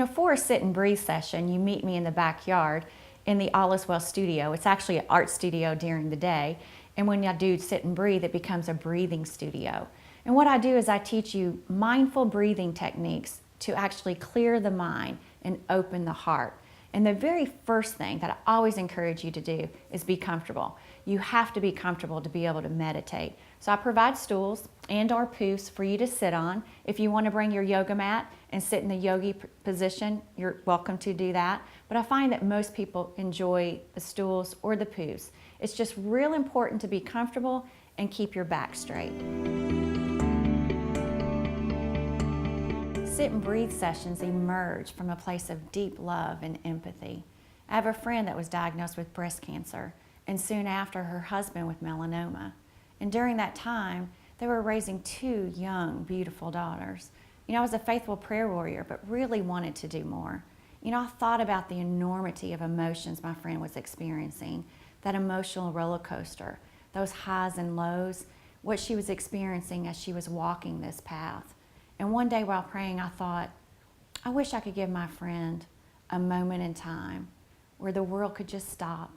For a sit and breathe session, you meet me in the backyard in the All Is Well studio. It's actually an art studio during the day. And when I do sit and breathe, it becomes a breathing studio. And what I do is I teach you mindful breathing techniques to actually clear the mind and open the heart. And the very first thing that I always encourage you to do is be comfortable. You have to be comfortable to be able to meditate. So I provide stools and or poofs for you to sit on. If you want to bring your yoga mat and sit in the yogi position, you're welcome to do that. But I find that most people enjoy the stools or the poofs. It's just real important to be comfortable and keep your back straight. Sit and breathe sessions emerge from a place of deep love and empathy. I have a friend that was diagnosed with breast cancer, and soon after, her husband with melanoma. And during that time, they were raising 2 young, beautiful daughters. I was a faithful prayer warrior, but really wanted to do more. I thought about the enormity of emotions my friend was experiencing, that emotional roller coaster, those highs and lows, what she was experiencing as she was walking this path. And one day while praying, I thought, I wish I could give my friend a moment in time where the world could just stop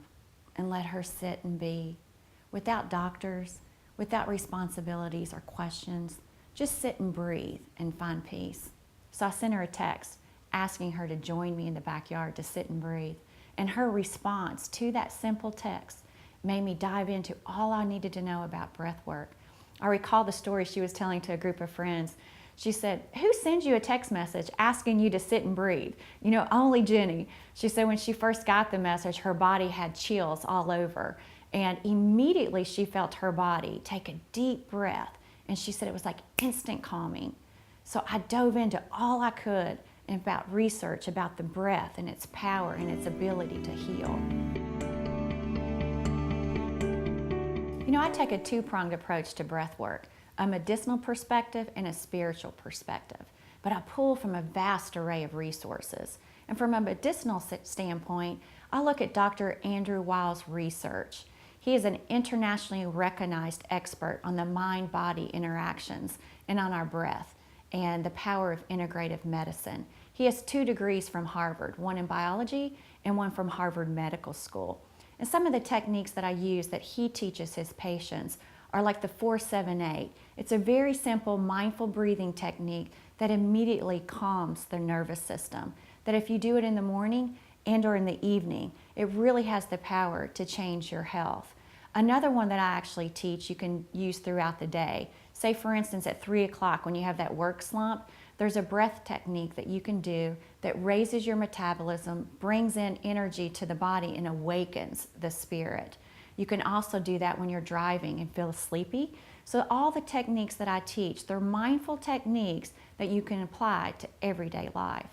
and let her sit and be, without doctors, without responsibilities or questions, just sit and breathe and find peace. So I sent her a text asking her to join me in the backyard to sit and breathe. And her response to that simple text made me dive into all I needed to know about breath work. I recall the story she was telling to a group of friends. She said, who sends you a text message asking you to sit and breathe? Only Ginny. She said when she first got the message, her body had chills all over. And immediately she felt her body take a deep breath. And she said it was like instant calming. So I dove into all I could about research about the breath and its power and its ability to heal. I take a 2-pronged approach to breath work, a medicinal perspective and a spiritual perspective. But I pull from a vast array of resources. And from a medicinal standpoint, I look at Dr. Andrew Weil's research. He is an internationally recognized expert on the mind-body interactions and on our breath and the power of integrative medicine. He has 2 degrees from Harvard, one in biology and one from Harvard Medical School. And some of the techniques that I use that he teaches his patients are like the 4-7-8. It's a very simple mindful breathing technique that immediately calms the nervous system. That if you do it in the morning and or in the evening, it really has the power to change your health. Another one that I actually teach you can use throughout the day. Say for instance at 3 o'clock when you have that work slump, there's a breath technique that you can do that raises your metabolism, brings in energy to the body and awakens the spirit. You can also do that when you're driving and feel sleepy. So all the techniques that I teach, they're mindful techniques that you can apply to everyday life.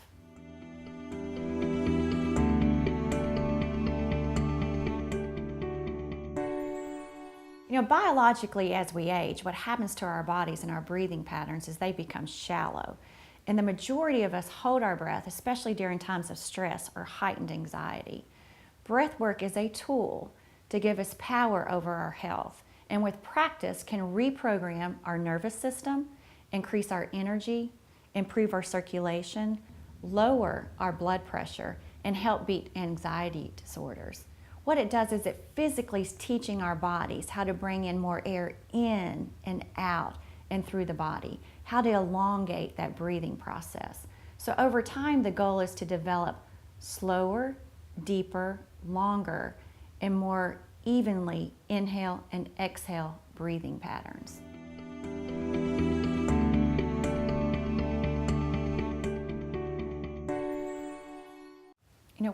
Biologically, as we age, what happens to our bodies and our breathing patterns is they become shallow. And the majority of us hold our breath, especially during times of stress or heightened anxiety. Breath work is a tool to give us power over our health, and with practice can reprogram our nervous system, increase our energy, improve our circulation, lower our blood pressure, and help beat anxiety disorders. What it does is it physically is teaching our bodies how to bring in more air in and out and through the body, how to elongate that breathing process. So over time, the goal is to develop slower, deeper, longer, and more evenly inhale and exhale breathing patterns.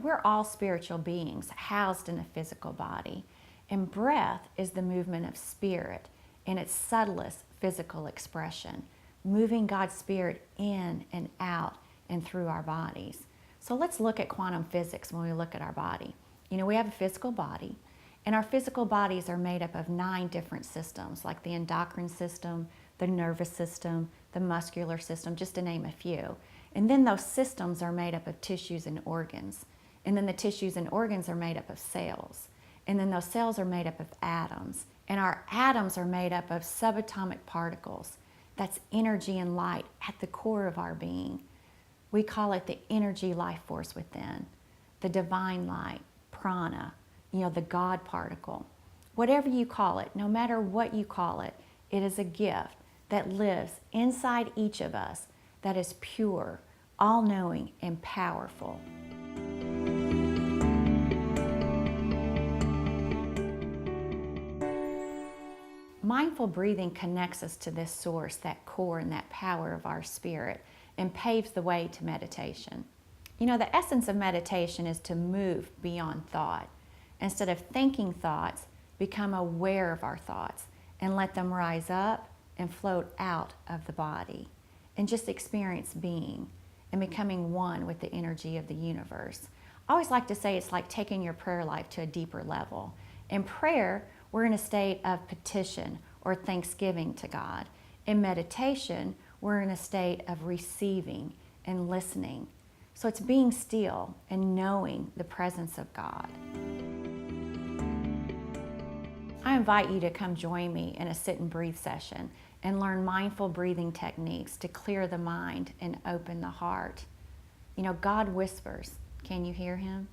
We're all spiritual beings housed in a physical body, and breath is the movement of spirit in its subtlest physical expression, moving God's spirit in and out and through our bodies. So let's look at quantum physics when we look at our body. We have a physical body, and our physical bodies are made up of 9 different systems, like the endocrine system, the nervous system, the muscular system, just to name a few. And then those systems are made up of tissues and organs. And then the tissues and organs are made up of cells. And then those cells are made up of atoms. And our atoms are made up of subatomic particles. That's energy and light at the core of our being. We call it the energy life force within, the divine light, prana, the God particle. Whatever you call it, no matter what you call it, it is a gift that lives inside each of us that is pure, all-knowing, and powerful. Mindful breathing connects us to this source, that core and that power of our spirit, and paves the way to meditation. The essence of meditation is to move beyond thought. Instead of thinking thoughts, become aware of our thoughts and let them rise up and float out of the body, and just experience being and becoming one with the energy of the universe. I always like to say it's like taking your prayer life to a deeper level. In prayer, we're in a state of petition or thanksgiving to God. In meditation, we're in a state of receiving and listening. So it's being still and knowing the presence of God. I invite you to come join me in a sit and breathe session and learn mindful breathing techniques to clear the mind and open the heart. God whispers. Can you hear him?